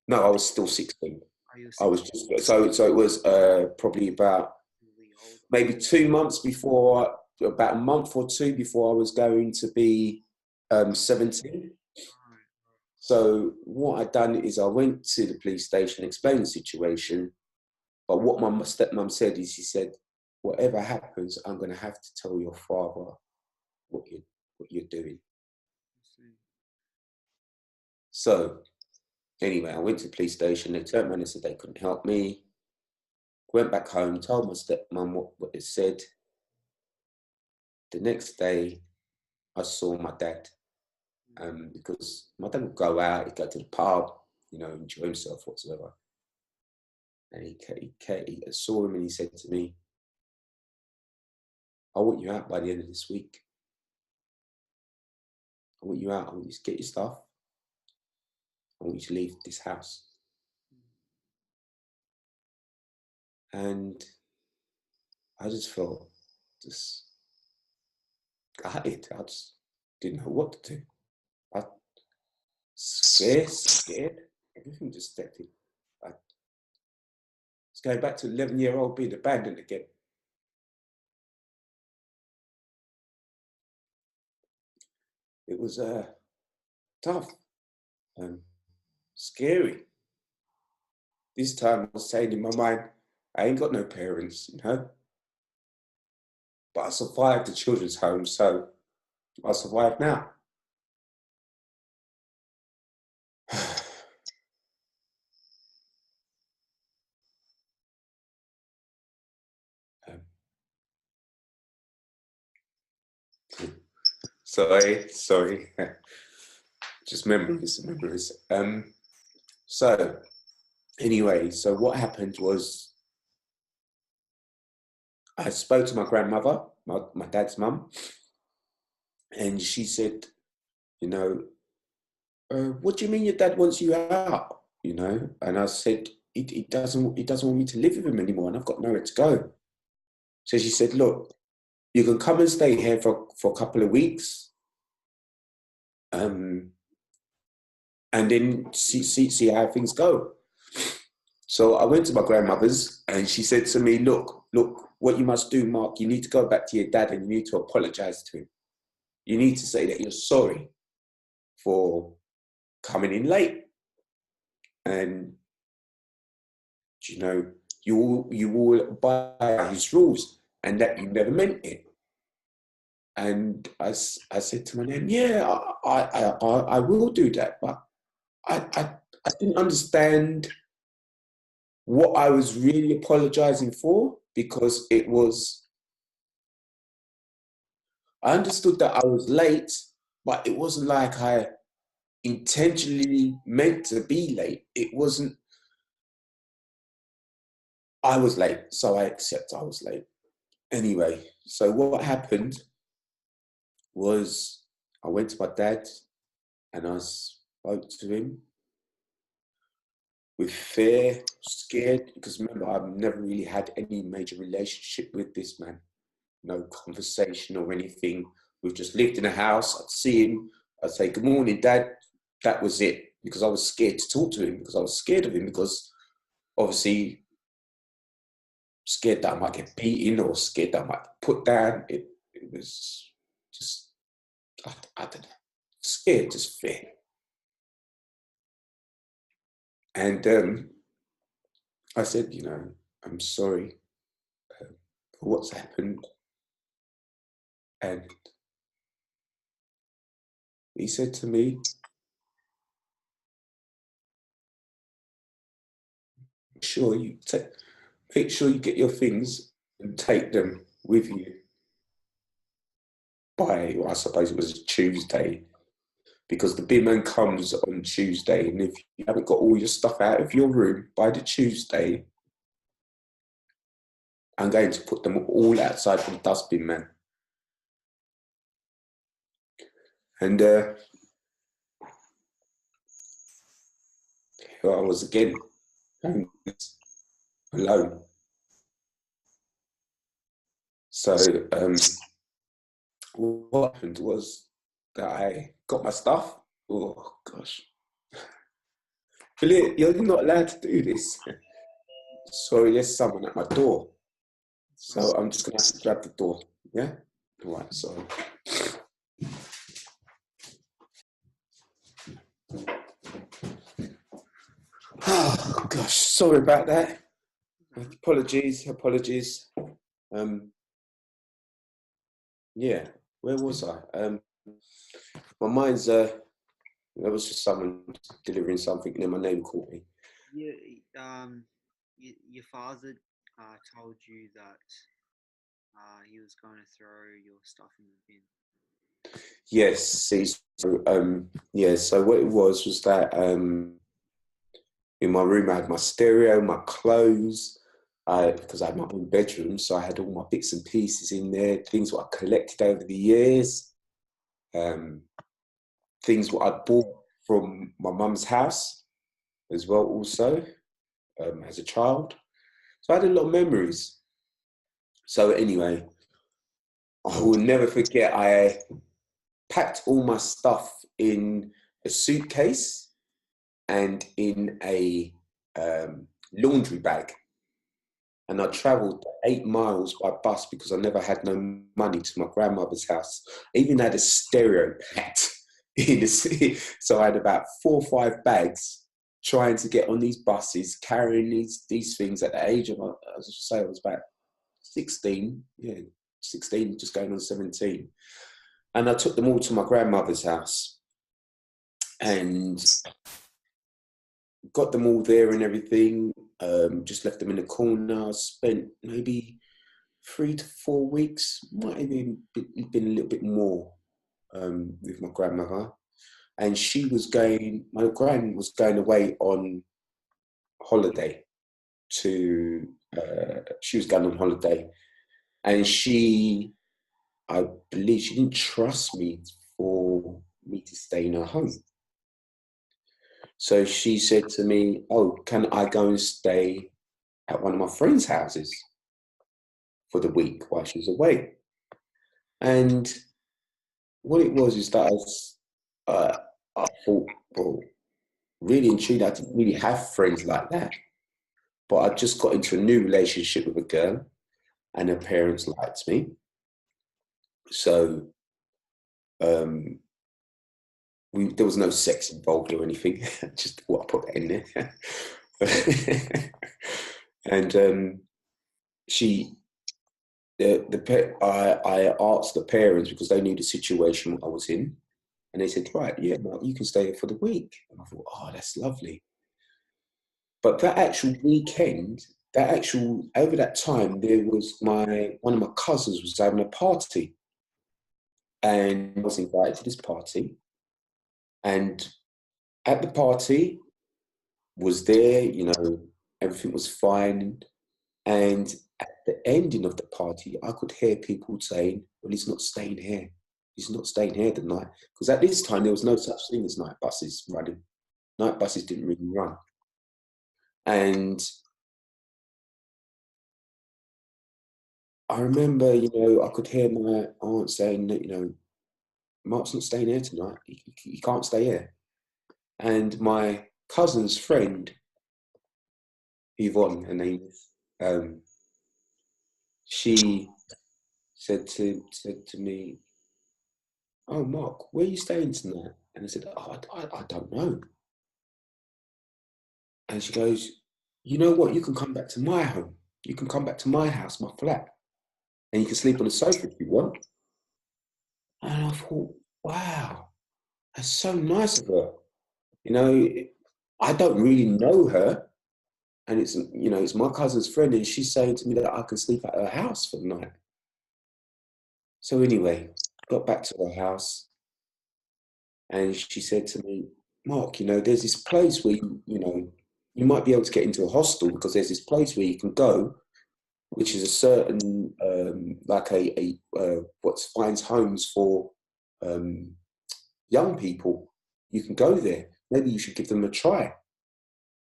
No, I was still 16. Are you I was 16? just, so it was probably about Really old? maybe 2 months before, about a month or two before I was going to be 17. Right. So what I'd done is I went to the police station, explained the situation. But what my stepmom said is, she said, "Whatever happens, I'm going to have to tell your father what you're doing." So anyway, I went to the police station. They turned around and said they couldn't help me. Went back home, told my stepmom what it said. The next day, I saw my dad, because my dad would go out, he'd go to the pub, you know, enjoy himself whatsoever. And I saw him and he said to me, "I want you out by the end of this week. I want you out. I want you to get your stuff. I want you to leave this house." And I just felt just gutted. I just didn't know what to do. I scared. Everything just stepped in. I was going back to 11-year-old being abandoned again. It was tough and scary. This time I was saying in my mind, I ain't got no parents, you know. But I survived the children's home, so I survive now. Um, sorry. Just memories. So anyway, so what happened was I spoke to my grandmother, my dad's mum, and she said, you know, what do you mean your dad wants you out? You know, and I said, he doesn't want me to live with him anymore, and I've got nowhere to go. So she said, look, you can come and stay here for a couple of weeks, and then see how things go. So I went to my grandmother's, and she said to me, look, what you must do, Mark, you need to go back to your dad and you need to apologize to him. You need to say that you're sorry for coming in late, and you know you will abide by his rules, and that you never meant it. And I said to my nan, yeah, I will do that, but I didn't understand what I was really apologizing for, because I understood that I was late, but it wasn't like I intentionally meant to be late. It wasn't, I was late, so I accept I was late. Anyway, so what happened was I went to my dad and I spoke to him with fear, scared, because remember, I've never really had any major relationship with this man. No conversation or anything. We've just lived in a house. I'd see him. I'd say, good morning, Dad. That was it, because I was scared to talk to him, because I was scared of him, because obviously scared that I might get beaten or scared that I might get put down. It was just, I don't know, scared, just fear. And I said, you know, I'm sorry for what's happened. And he said to me, make sure you get your things and take them with you by, well, I suppose it was Tuesday, because the bin man comes on Tuesday, and if you haven't got all your stuff out of your room by the Tuesday, I'm going to put them all outside for the dustbin man. And here I was again, alone. So what happened was that I got my stuff. Oh gosh, Philip, you're not allowed to do this. Sorry, there's someone at my door. So I'm just gonna have to grab the door. Yeah? Right, sorry. Oh gosh, sorry about that. Apologies. Yeah, where was I? My mind's there was just someone delivering something, and then my name called me. Your father told you that he was going to throw your stuff in the bin. Yes, see, so what it was that in my room I had my stereo, my clothes, because I had my own bedroom, so I had all my bits and pieces in there, things what I collected over the years, things what I bought from my mum's house as well, also as a child. So I had a lot of memories. So anyway, I will never forget, I packed all my stuff in a suitcase and in a laundry bag. And I travelled 8 miles by bus because I never had no money, to my grandmother's house. I even had a stereo packed in the city. So I had about 4 or 5 bags trying to get on these buses, carrying these things at the age of, as I say, I was about 16, yeah, 16, just going on 17. And I took them all to my grandmother's house and got them all there and everything. Just left them in the corner. I spent maybe 3 to 4 weeks, might have been a little bit more, with my grandmother. And my gran was going away on holiday she was going on holiday, and I believe she didn't trust me for me to stay in her home. So she said to me, oh, can I go and stay at one of my friends' houses for the week while she was away? And what it was is that I thought, well, really and truly, I didn't really have friends like that. But I just got into a new relationship with a girl, and her parents liked me. So there was no sex involved or anything. Just what I put that in there. And I asked the parents, because they knew the situation I was in, and they said, right, yeah, Mark, you can stay here for the week. And I thought, oh, that's lovely. But that actual weekend, over that time, there was one of my cousins was having a party, and I was invited to this party. And at the party, was there, everything was fine. And at the ending of the party, I could hear people saying, well, he's not staying here. He's not staying here tonight. Because at this time, there was no such thing as night buses running. Night buses didn't really run. And I remember, I could hear my aunt saying that, Mark's not staying here tonight. He can't stay here. And my cousin's friend, Yvonne, her name is, she said to me, oh, Mark, where are you staying tonight? And I said, oh, I don't know. And she goes, you know what? You can come back to my home. You can come back to my house, my flat, and you can sleep on the sofa if you want. And I thought, wow, that's so nice of her. I don't really know her, and it's my cousin's friend, and she's saying to me that I can sleep at her house for the night. So anyway, got back to her house, and she said to me, Mark, there's this place where you might be able to get into a hostel, because there's this place where you can go, which is a certain like what finds homes for young people. You can go there. Maybe you should give them a try.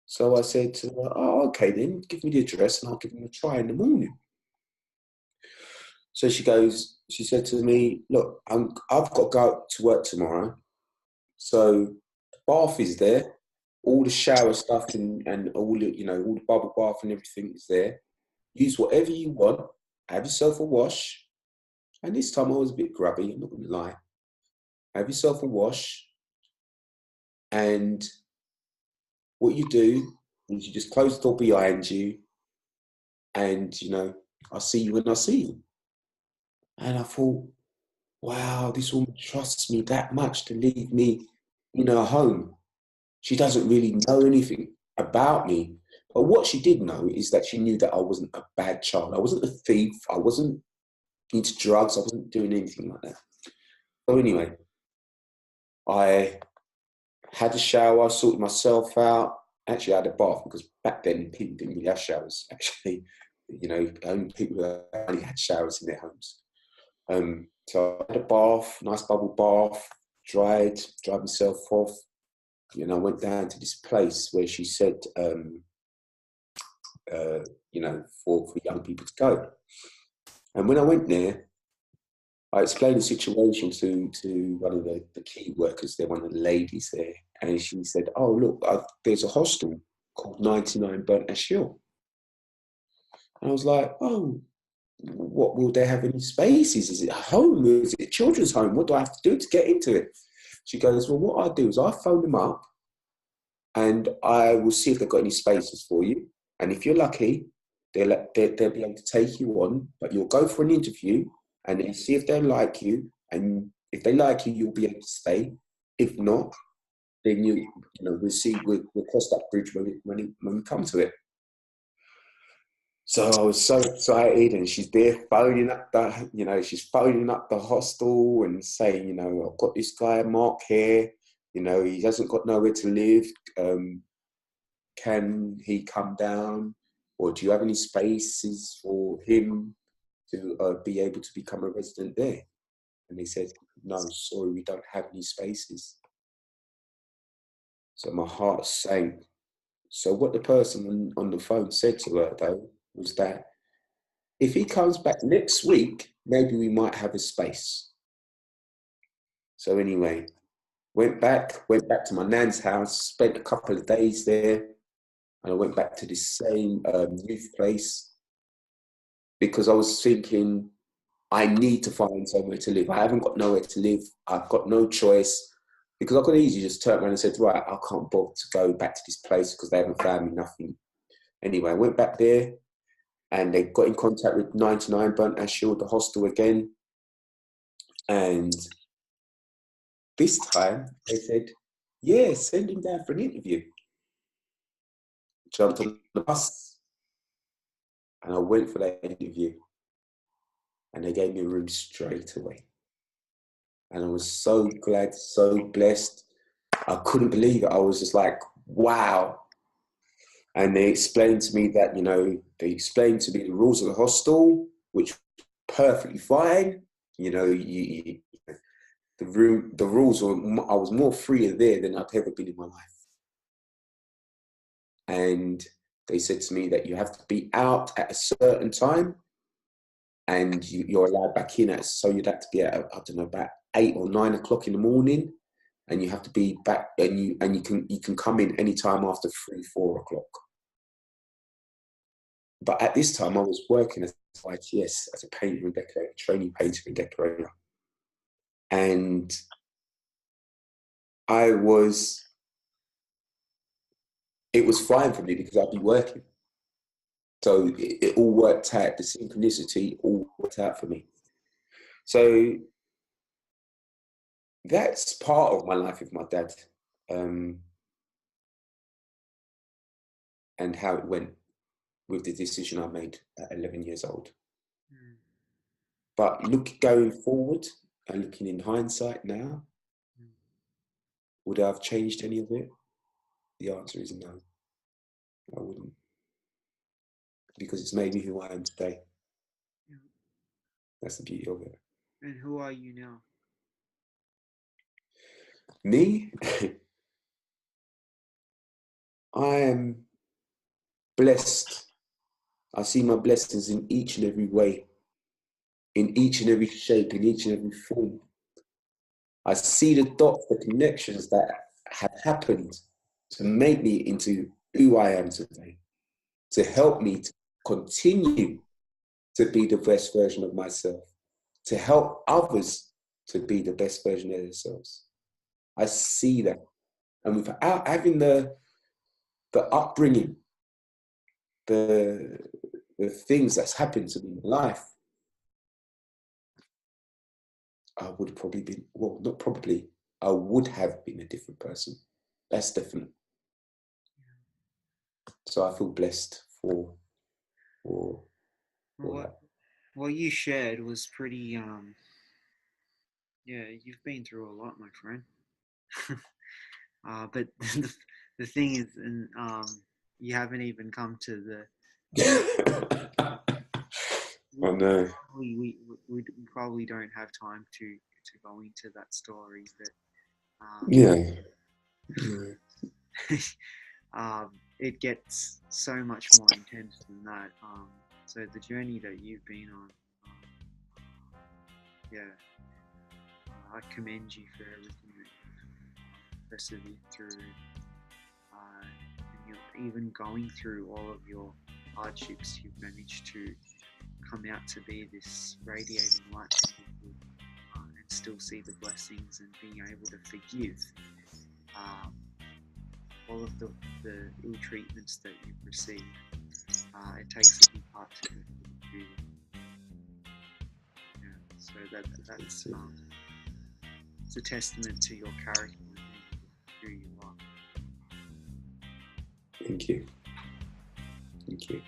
So I said to her, oh, okay, then give me the address and I'll give them a try in the morning. So she said to me, look, I've got to go to work tomorrow. So the bath is there, all the shower stuff and all the, all the bubble bath and everything is there. Use whatever you want, have yourself a wash. And this time I was a bit grubby, I'm not going to lie. Have yourself a wash. And what you do is you just close the door behind you, and I'll see you when I see you. And I thought, wow, this woman trusts me that much to leave me in her home. She doesn't really know anything about me. But what she did know is that she knew that I wasn't a bad child. I wasn't a thief. I wasn't into drugs. I wasn't doing anything like that. So anyway, I had a shower, sorted myself out. Actually, I had a bath, because back then people didn't really have showers. Actually, only people only had showers in their homes. So I had a bath, nice bubble bath, dried myself off. I went down to this place where she said, for young people to go. And when I went there, I explained the situation to one of the key workers there, one of the ladies there, and she said, oh, look, there's a hostel called 99 Burnt Ash Hill. And I was like, oh, what, will they have any spaces? Is it a home? Is it a children's home? What do I have to do to get into it? She goes, well, what I do is I phone them up and I will see if they've got any spaces for you. And if you're lucky, they'll be able to take you on, but you'll go for an interview and then see if they like you. And if they like you, you'll be able to stay. If not, then we'll cross that bridge when we come to it. So I was so excited, and she's there phoning up she's phoning up the hostel and saying, I've got this guy, Mark, here, he hasn't got nowhere to live. Can he come down? Or do you have any spaces for him to be able to become a resident there? And they said, no, sorry, we don't have any spaces. So my heart sank. So what the person on the phone said to her, though, was that if he comes back next week, maybe we might have a space. So anyway, went back to my nan's house, spent a couple of days there, and I went back to this same youth place because I was thinking, I need to find somewhere to live. I haven't got nowhere to live. I've got no choice, because I could easily just turn around and said, right, I can't bother to go back to this place because they haven't found me nothing. Anyway, I went back there, and they got in contact with 99 Burnt Ash Shield, the hostel again. And this time they said, yeah, send him down for an interview. Jumped on the bus, and I went for that interview. And they gave me a room straight away. And I was so glad, so blessed. I couldn't believe it. I was just like, wow. And they explained to me that, the rules of the hostel, which perfectly fine. The rules were, I was more freer there than I've ever been in my life. And they said to me that you have to be out at a certain time, and you're allowed back in so you'd have to be at, about 8 or 9 o'clock in the morning, and you have to be back, and you can come in any time after 3, 4 o'clock. But at this time, I was working as a painter and decorator, trainee painter and decorator. And it was fine for me because I'd be working. So it all worked out, the synchronicity all worked out for me. So that's part of my life with my dad, and how it went with the decision I made at 11 years old. Mm. But going forward and looking in hindsight now, would I have changed any of it? The answer is no, I wouldn't. Because it's made me who I am today. Yeah. That's the beauty of it. And who are you now? Me? I am blessed. I see my blessings in each and every way, in each and every shape, in each and every form. I see the dots, the connections that have happened to make me into who I am today, to help me to continue to be the best version of myself, to help others to be the best version of themselves. I see that. And without having the upbringing, the things that's happened to me in life, I would have probably been, well, not probably, I would have been a different person. That's definite. So I feel blessed for that. What you shared was pretty, yeah, you've been through a lot, my friend. But the thing is, and you haven't even come to the. I know. We probably don't have time to go into that story, but yeah. It gets so much more intense than that. So the journey that you've been on, yeah, I commend you for everything that you've persevered through, and you're even going through all of your hardships. You've managed to come out to be this radiating light to people, and still see the blessings and being able to forgive all of the ill treatments that you've received. It takes a big part to do you. Yeah, so that's it's a testament to your character and who you are. Thank you. Thank you.